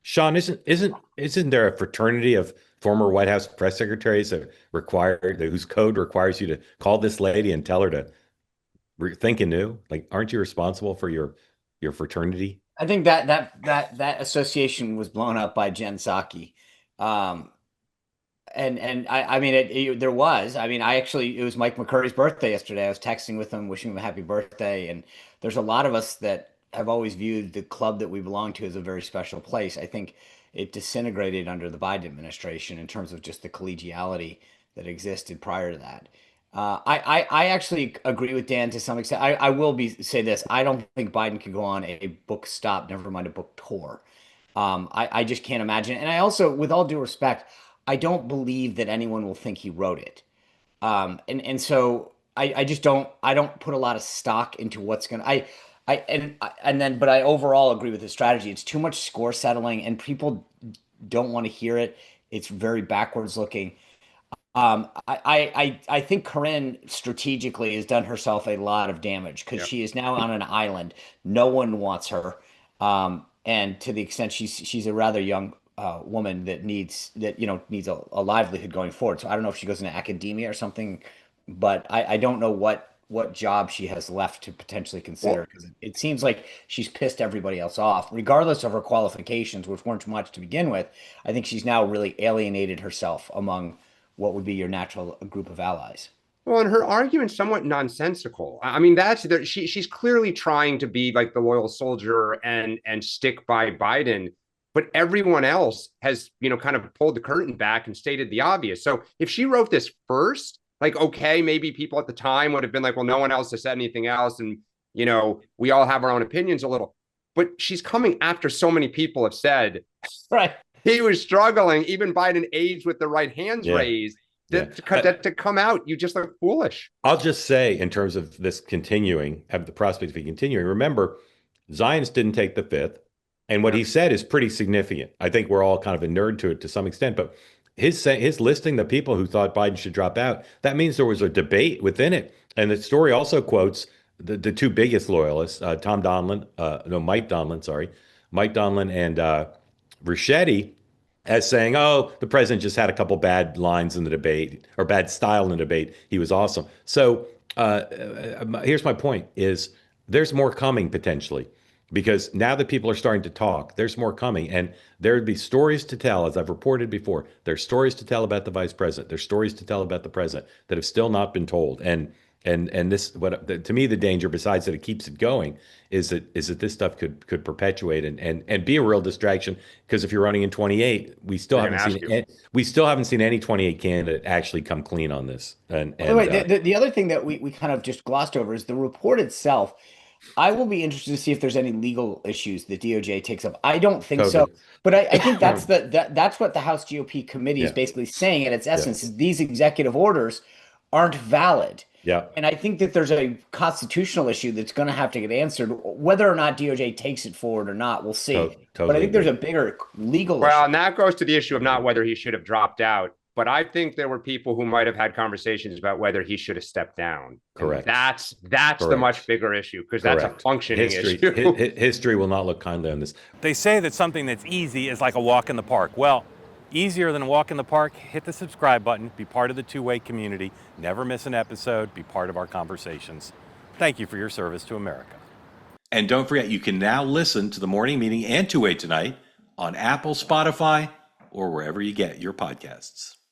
Sean, isn't there a fraternity of former White House press secretaries whose code requires you to call this lady and tell her to think anew? Like, aren't you responsible for your fraternity? I think that association was blown up by Jen Psaki. Um, and I mean there was. I mean, it was Mike McCurry's birthday yesterday. I was texting with him, wishing him a happy birthday. And there's a lot of us that have always viewed the club that we belong to as a very special place. I think it disintegrated under the Biden administration in terms of just the collegiality that existed prior to that. I actually agree with Dan to some extent. I will say this. I don't think Biden could go on a book stop, never mind a book tour. I just can't imagine. And I also, with all due respect, I don't believe that anyone will think he wrote it. And so I just don't put a lot of stock into what's gonna but I overall agree with the strategy. It's too much score settling and people don't want to hear it. It's very backwards looking. I think Corinne strategically has done herself a lot of damage because Yeah. she is now on an island. No one wants her. And to the extent she's a rather young woman that needs a livelihood going forward. So I don't know if she goes into academia or something, but I don't know what job she has left to potentially consider Well, because it seems like she's pissed everybody else off, regardless of her qualifications, which weren't much to begin with. I think she's now really alienated herself among what would be your natural group of allies. Well, and her argument's somewhat nonsensical. I mean, she's clearly trying to be like the loyal soldier and stick by Biden, but everyone else has, kind of pulled the curtain back and stated the obvious. So if she wrote this first, like, okay, maybe people at the time would have been like, well, no one else has said anything else, and we all have our own opinions a little. But she's coming after so many people have said Right. he was struggling. Even Biden aides with the right hands Yeah, raised. yeah. To come out, you just look foolish. I'll just say, in terms of this continuing, have the prospect of it continuing. Remember, Zions didn't take the fifth, and what Yeah. he said is pretty significant. I think we're all kind of inured to it to some extent, but his listing the people who thought Biden should drop out, that means there was a debate within it. And the story also quotes the two biggest loyalists, Tom Donlin, no, Mike Donlin, sorry, Mike Donlin and Ricchetti, as saying, "Oh, the president just had a couple bad lines in the debate or bad style in the debate. He was awesome." So here's my point: is there's more coming potentially because now that people are starting to talk, there's more coming, and there would be stories to tell, as I've reported before. There's stories to tell about the vice president. There's stories to tell about the president that have still not been told, and this to me the danger, besides that it keeps it going, is that this stuff could perpetuate and be a real distraction because if you're running in 28, They're going to ask you. we still haven't seen any 28 candidate actually come clean on this. And By the way, and the other thing that we kind of just glossed over is the report itself. I will be interested to see if there's any legal issues that DOJ takes up. I don't think so, COVID. but I think that's what the House GOP committee is Yeah, basically saying at its yeah, essence is these executive orders aren't valid. yeah. And I think that there's a constitutional issue that's going to have to get answered. Whether or not DOJ takes it forward or not, we'll see. But I Totally think there's agree. a bigger legal Well, issue. and that goes to the issue of not whether he should have dropped out, but I think there were people who might have had conversations about whether he should have stepped down. And Correct. that's the much Correct. bigger issue because that's a Correct. functioning History issue. history will not look kindly on this. They say that something that's easy is like a walk in the park. Well, easier than a walk in the park, hit the subscribe button, be part of the two-way community, never miss an episode, be part of our conversations. Thank you for your service to America. And don't forget, you can now listen to the morning meeting and Two Way Tonight on Apple, Spotify, or wherever you get your podcasts.